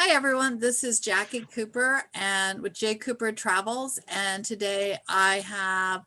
Hi everyone, this is Jacqui Cooper and with J. Cooper Travels, and today I have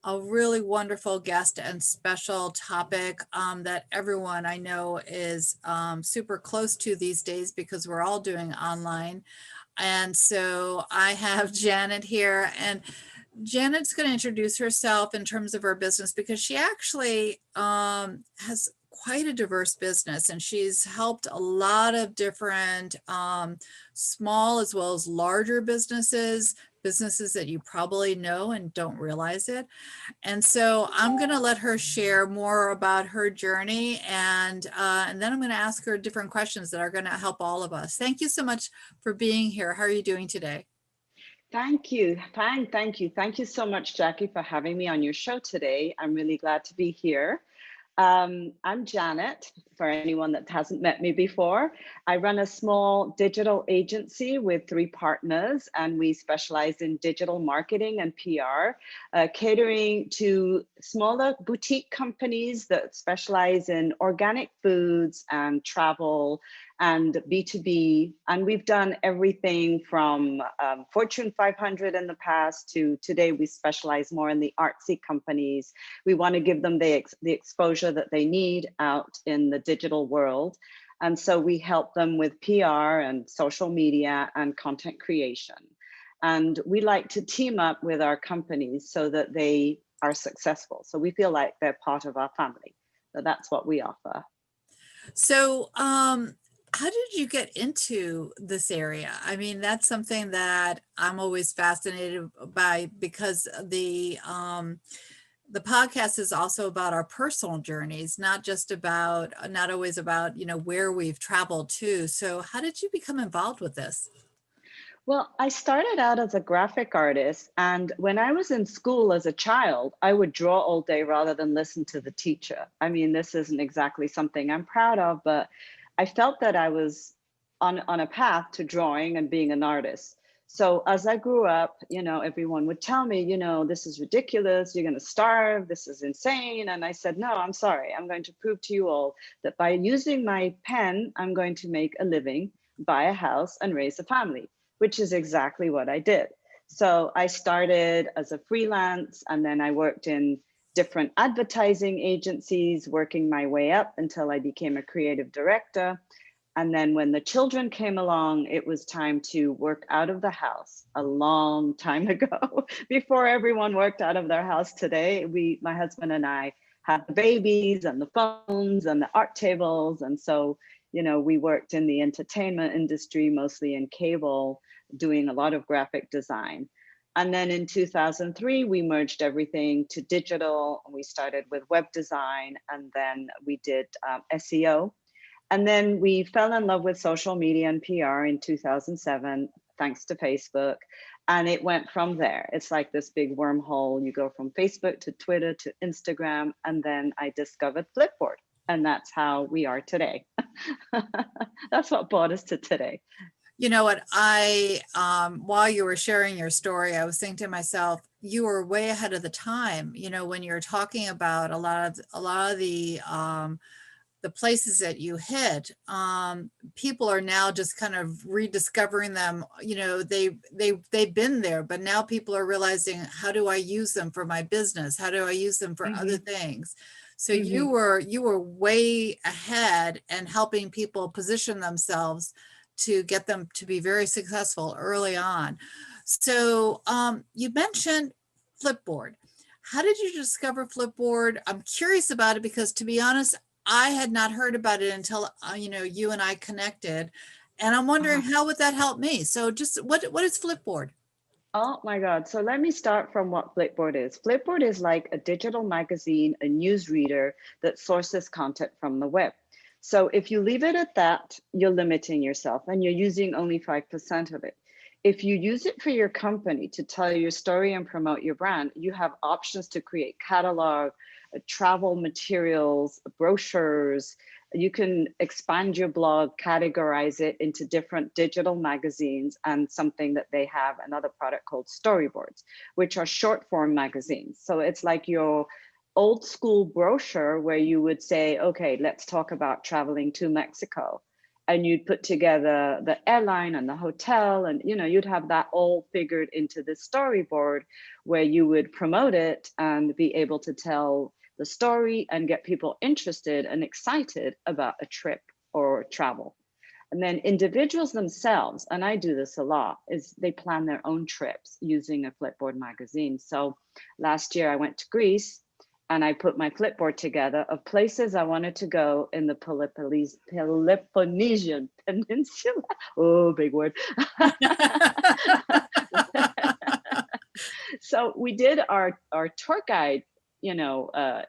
a really wonderful guest and special topic that everyone I know is super close to these days because we're all doing online. And so I have Janet here, and Janet's going to introduce herself in terms of her business because she actually has quite a diverse business, and she's helped a lot of different small as well as larger businesses that you probably know and don't realize it. And so I'm going to let her share more about her journey, and then I'm going to ask her different questions that are going to help all of us. Thank you so much for being here. How are you doing today? Thank you. Fine. Thank you. Thank you so much, Jackie, for having me on your show today. I'm really glad to be here. I'm Janet, for anyone that hasn't met me before. I run a small digital agency with 3 partners, and we specialize in digital marketing and PR, catering to smaller boutique companies that specialize in organic foods and travel and B2B. And we've done everything from Fortune 500 in the past to today we specialize more in the artsy companies. We want to give them the exposure that they need out in the digital world. And so we help them with PR and social media and content creation. And we like to team up with our companies so that they are successful. So we feel like they're part of our family. So that's what we offer. So, how did you get into this area? I mean, that's something that I'm always fascinated by because the podcast is also about our personal journeys, not always about, where we've traveled to. So how did you become involved with this? Well, I started out as a graphic artist, and when I was in school as a child, I would draw all day rather than listen to the teacher. I mean, this isn't exactly something I'm proud of, but I felt that I was on a path to drawing and being an artist. So as I grew up, everyone would tell me, this is ridiculous, you're going to starve, this is insane. And I said, no, I'm sorry. I'm going to prove to you all that by using my pen, I'm going to make a living, buy a house, and raise a family, which is exactly what I did. So I started as a freelance, and then I worked in different advertising agencies, working my way up until I became a creative director. And then when the children came along, it was time to work out of the house a long time ago. Before everyone worked out of their house today, my husband and I had the babies and the phones and the art tables. And so, we worked in the entertainment industry, mostly in cable, doing a lot of graphic design. And then in 2003, we merged everything to digital. We started with web design, and then we did SEO. And then we fell in love with social media and PR in 2007, thanks to Facebook. And it went from there. It's like this big wormhole. You go from Facebook to Twitter to Instagram. And then I discovered Flipboard. And that's how we are today. That's what brought us to today. You know what, while you were sharing your story, I was thinking to myself, you were way ahead of the time, when you're talking about a lot of the places that you hit. People are now just kind of rediscovering them. They've been there, but now people are realizing, how do I use them for my business? How do I use them for other things? So you were way ahead and helping people position themselves to get them to be very successful early on. So you mentioned Flipboard. How did you discover Flipboard? I'm curious about it because, to be honest, I had not heard about it until you and I connected, and I'm wondering how would that help me? So just what is Flipboard? Oh my God. So let me start from what Flipboard is. Flipboard is like a digital magazine, a newsreader that sources content from the web. So if you leave it at that, you're limiting yourself and you're using only 5% of it. If you use it for your company to tell your story and promote your brand, you have options to create catalog, travel materials, brochures. You can expand your blog, categorize it into different digital magazines, and something that they have, another product called storyboards, which are short form magazines. So it's like your old school brochure where you would say, okay, let's talk about traveling to Mexico. and you'd put together the airline and the hotel, and you'd have that all figured into this storyboard where you would promote it and be able to tell the story and get people interested and excited about a trip or travel. And then individuals themselves, and I do this a lot, is they plan their own trips using a Flipboard magazine. So last year I went to Greece and I put my Flipboard together of places I wanted to go in the Peloponnesian Peninsula. Oh, big word. So we did our tour guide,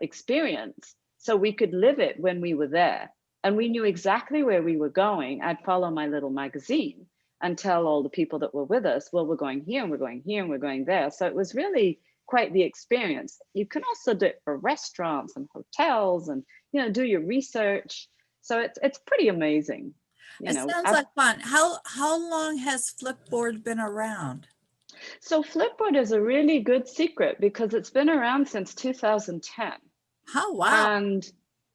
experience, so we could live it when we were there. And we knew exactly where we were going. I'd follow my little magazine and tell all the people that were with us, well, we're going here and we're going here and we're going there. So it was really quite the experience. You can also do it for restaurants and hotels and, do your research. So it's pretty amazing. It sounds like fun. How long has Flipboard been around? So Flipboard is a really good secret because it's been around since 2010. Oh, wow. And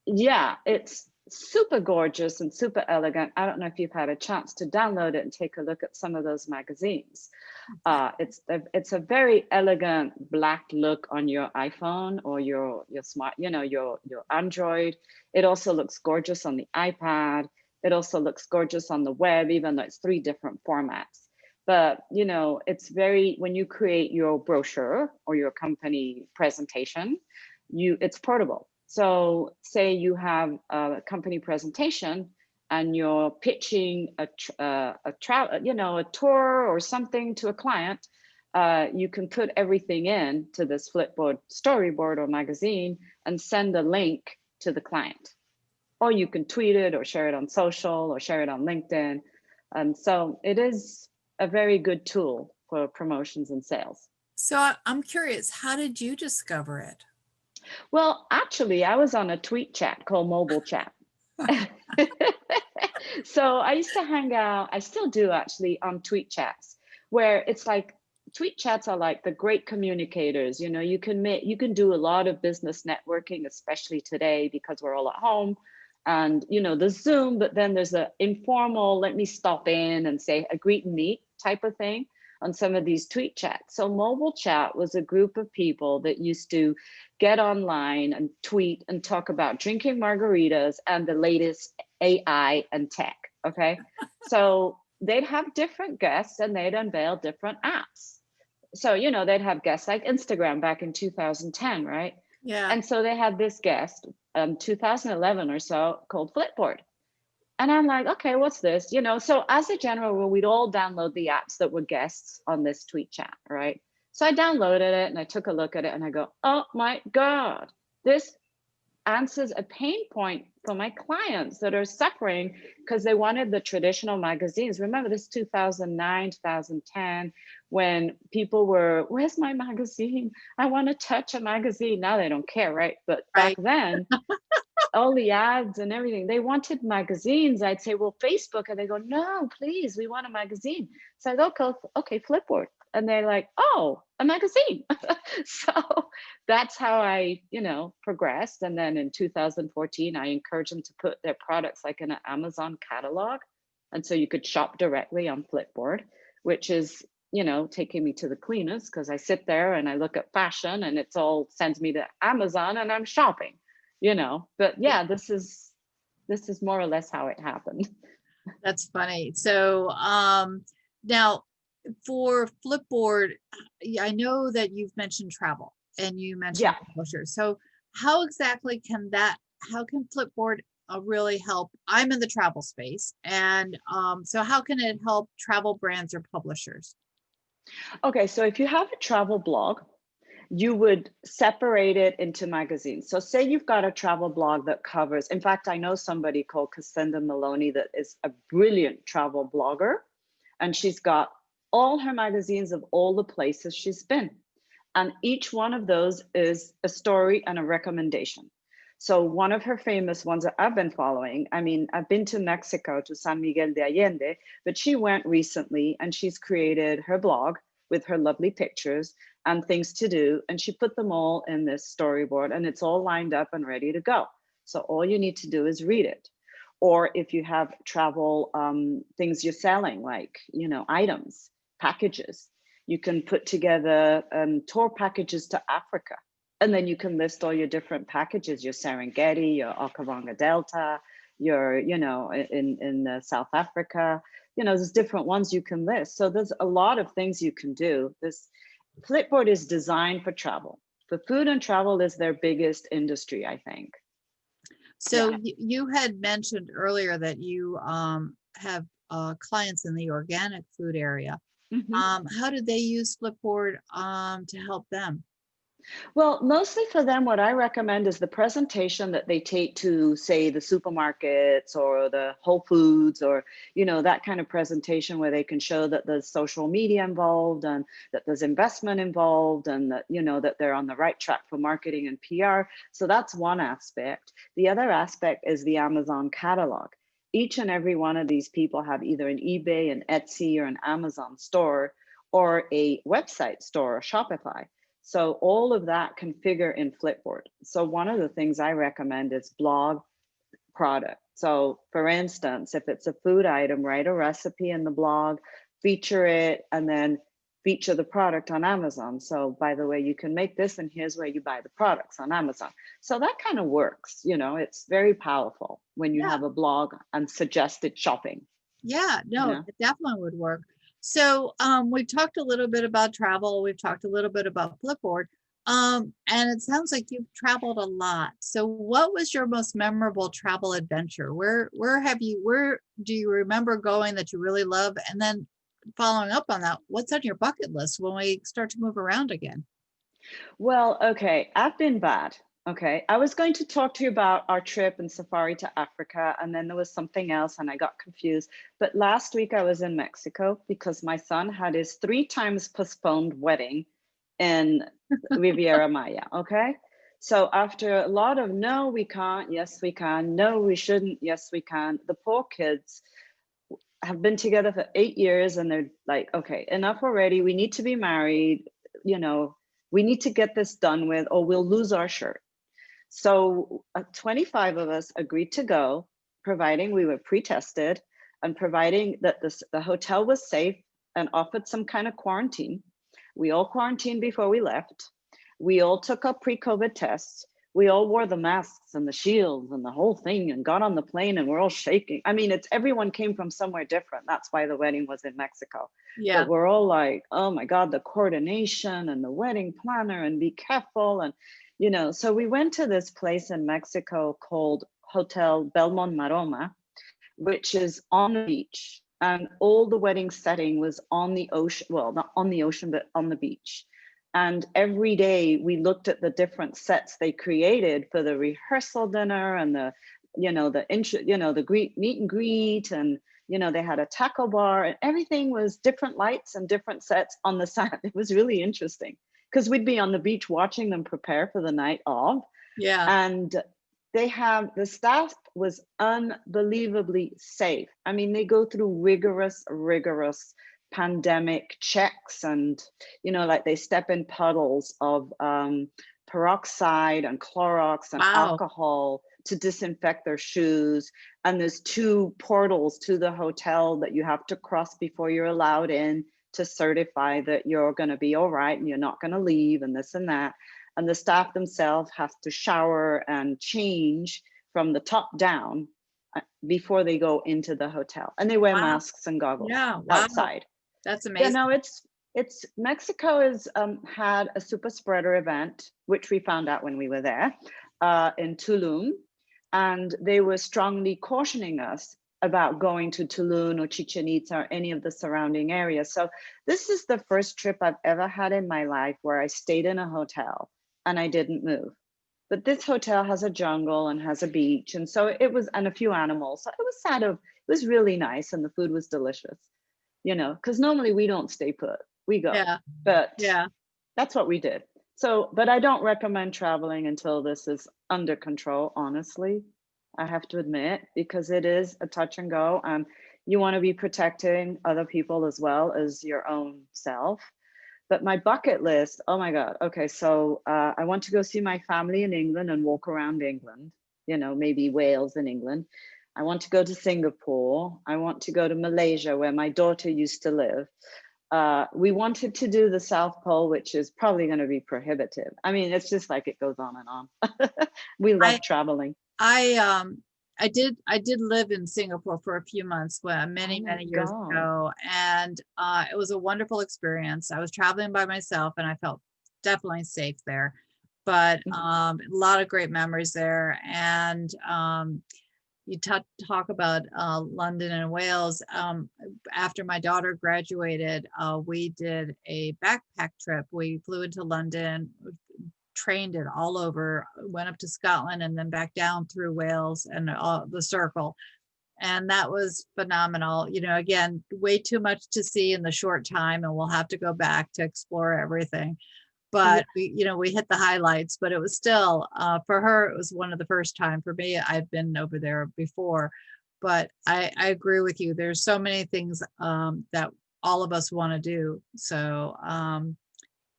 yeah, it's super gorgeous and super elegant. I don't know if you've had a chance to download it and take a look at some of those magazines. It's a very elegant black look on your iPhone or your smart, your Android. It also looks gorgeous on the iPad. It also looks gorgeous on the web, even though it's 3 different formats. But it's when you create your brochure or your company presentation, it's portable. So say you have a company presentation and you're pitching a tour or something to a client, you can put everything in to this Flipboard storyboard or magazine and send a link to the client. Or you can tweet it or share it on social or share it on LinkedIn. And so it is a very good tool for promotions and sales. So I'm curious, how did you discover it? Well, actually, I was on a tweet chat called Mobile Chat. So I used to hang out, I still do actually, on tweet chats, where it's like, tweet chats are like the great communicators. You can do a lot of business networking, especially today because we're all at home. And the Zoom, but then there's an informal, let me stop in and say a greet and meet type of thing on some of these tweet chats. So Mobile Chat was a group of people that used to get online and tweet and talk about drinking margaritas and the latest AI and tech, okay? So they'd have different guests and they'd unveil different apps. So, they'd have guests like Instagram back in 2010, right? Yeah. And so they had this guest, 2011 or so, called Flipboard. And I'm like, okay, what's this? So as a general rule, we'd all download the apps that were guests on this tweet chat, right? So I downloaded it and I took a look at it and I go, oh my God, this answers a pain point for my clients that are suffering because they wanted the traditional magazines. Remember, this 2009, 2010, when people were, where's my magazine? I want to touch a magazine. Now they don't care, right? But back then, all the ads and everything, they wanted magazines. I'd say, well, Facebook. And they go, no, please, we want a magazine. So I go, okay, Flipboard. And they're like, oh, a magazine. So that's how I, progressed. And then in 2014, I encouraged them to put their products like in an Amazon catalog. And so you could shop directly on Flipboard, which is, taking me to the cleanest because I sit there and I look at fashion and it's all sends me to Amazon and I'm shopping, But yeah, this is more or less how it happened. That's funny. So now, for Flipboard, I know that you've mentioned travel and you mentioned publishers. So how exactly can Flipboard really help? I'm in the travel space. And so how can it help travel brands or publishers? Okay, so if you have a travel blog, you would separate it into magazines. So say you've got a travel blog that covers, in fact, I know somebody called Cassandra Maloney that is a brilliant travel blogger, and she's got all her magazines of all the places she's been. And each one of those is a story and a recommendation. So one of her famous ones that I've been following, I've been to Mexico, to San Miguel de Allende, but she went recently and she's created her blog with her lovely pictures and things to do. And she put them all in this storyboard and it's all lined up and ready to go. So all you need to do is read it. or if you have travel things you're selling, like, you know, items, packages, you can put together tour packages to Africa. And then you can list all your different packages, your Serengeti, your Okavango Delta, your, you know, in South Africa, you know, there's different ones you can list. So there's a lot of things you can do. This Flipboard is designed for travel. For food and travel is their biggest industry, I think. So Yeah. you had mentioned earlier that you have clients in the organic food area. Mhm. How did they use Flipboard to help them? Well, mostly for them, what I recommend is the presentation that they take to, say, the supermarkets or the Whole Foods, or, you know, that kind of presentation where they can show that there's social media involved and that there's investment involved, and that, you know, that they're on the right track for marketing and PR. So that's one aspect. The other aspect is the Amazon catalog. Each and every one of these people have either an eBay, an Etsy, or an Amazon store, or a website store, or Shopify. So all of that can figure in Flipboard. So one of the things I recommend is blog product. So for instance, if it's a food item, write a recipe in the blog, feature it, and then feature the product on Amazon. So by the way, you can make this, and here's where you buy the products on Amazon. So that kind of works, you know, it's very powerful when you Yeah. have a blog and suggested shopping. Yeah, no, know? it definitely would work. So we've talked a little bit about travel. We've talked a little bit about Flipboard. And it sounds like you've traveled a lot. So what was your most memorable travel adventure? Where do you remember going that you really love? And then following up on that, what's on your bucket list when we start to move around again? Well, okay, I've been bad. Okay, I was going to talk to you about our trip and safari to Africa, and then there was something else, and I got confused. But last week I was in Mexico because my son had his 3 times postponed wedding in Riviera Maya. Okay, so after a lot of no, we can't, yes, we can, no, we shouldn't, yes, we can, the poor kids have been together for 8 years, and they're like, okay, enough already. We need to be married. You know, we need to get this done with, or we'll lose our shirt. So 25 of us agreed to go, providing we were pre-tested and providing that the hotel was safe and offered some kind of quarantine. We all quarantined before we left. We all took up pre-COVID tests. We all wore the masks and the shields and the whole thing and got on the plane, and we're all shaking. I mean, it's everyone came from somewhere different. That's why the wedding was in Mexico. Yeah. But we're all like, oh my God, the coordination and the wedding planner, and be careful. And, you know, so we went to this place in Mexico called Hotel Belmont Maroma, which is on the beach. And all the wedding setting was on the ocean, well, not on the ocean, but on the beach. And every day we looked at the different sets they created for the rehearsal dinner and the, you know, the meet and greet, and, you know, they had a taco bar, and everything was different lights and different sets on the sand. It was really interesting because we'd be on the beach watching them prepare for the night of. Yeah. And the staff was unbelievably safe. I mean, they go through rigorous pandemic checks, and, you know, like they step in puddles of peroxide and Clorox and Wow. alcohol to disinfect their shoes. And there's 2 portals to the hotel that you have to cross before you're allowed in to certify that you're going to be all right and you're not going to leave, and this and that. And the staff themselves have to shower and change from the top down before they go into the hotel, and they wear Wow. masks and goggles Yeah. Wow. outside. That's Yeah, amazing. no, it's Mexico has had a super spreader event, which we found out when we were there in Tulum, and they were strongly cautioning us about going to Tulum or Chichen Itza or any of the surrounding areas. So this is the first trip I've ever had in my life where I stayed in a hotel and I didn't move. But this hotel has a jungle and has a beach, and so it was, and a few animals. So it was really nice, and the food was delicious. You know, because normally we don't stay put, we go. Yeah. But Yeah. that's what we did. So, but I don't recommend traveling until this is under control, honestly, I have to admit, because it is a touch and go, and you want to be protecting other people as well as your own self. But my bucket list, oh my God. Okay, so I want to go see my family in England and walk around England, you know, maybe Wales and England. I want to go to Singapore. I want to go to Malaysia, where my daughter used to live. We wanted to do the South Pole, which is probably going to be prohibitive. I mean, it's just like it goes on and on. We love traveling. I did live in Singapore for a few months many years ago, and it was a wonderful experience. I was traveling by myself and I felt definitely safe there, but a lot of great memories there. And you talk about London and Wales. After my daughter graduated, we did a backpack trip. We flew into London, trained it all over, went up to Scotland and then back down through Wales and the circle. And that was phenomenal. You know, again, way too much to see in the short time, and we'll have to go back to explore everything. But we hit the highlights, but it was still, for her, it was one of the first time. For me, I've been over there before, but I agree with you. There's so many things that all of us want to do. So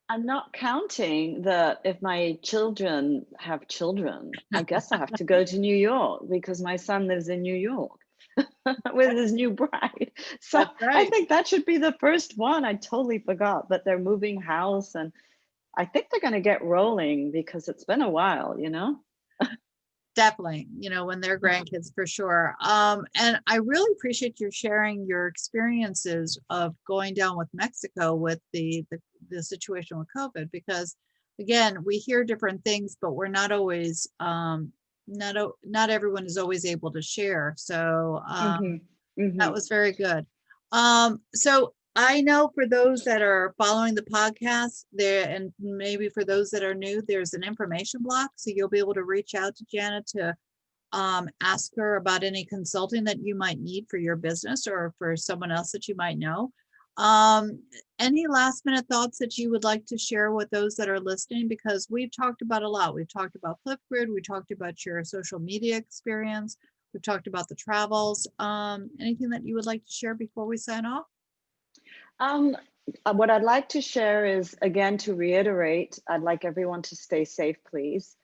I'm not counting that if my children have children, I guess I have to go to New York because my son lives in New York with his new bride. So right. I think that should be the first one. I totally forgot that they're moving house, and I think they're going to get rolling because it's been a while, you know? Definitely, when they're grandkids, for sure. And I really appreciate you sharing your experiences of going down with Mexico with the situation with COVID, because again, we hear different things, but we're not always, not everyone is always able to share. So that was very good. So I know for those that are following the podcast there, and maybe for those that are new, there's an information block. So you'll be able to reach out to Janet to ask her about any consulting that you might need for your business or for someone else that you might know. Any last minute thoughts that you would like to share with those that are listening? Because we've talked about a lot. We've talked about Flipboard. We talked about your social media experience. We've talked about the travels. Anything that you would like to share before we sign off? What I'd like to share is, again, to reiterate, I'd like everyone to stay safe, please.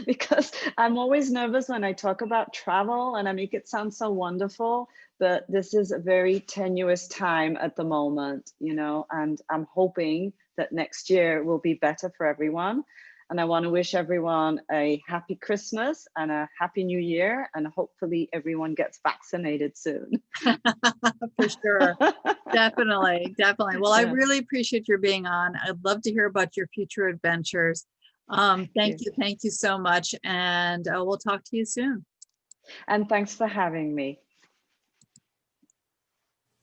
Because I'm always nervous when I talk about travel, and I make it sound so wonderful, but this is a very tenuous time at the moment, and I'm hoping that next year will be better for everyone. And I want to wish everyone a happy Christmas and a happy New Year. And hopefully everyone gets vaccinated soon. For sure. Definitely. Well, I really appreciate your being on. I'd love to hear about your future adventures. Thank you so much. And we'll talk to you soon. And thanks for having me.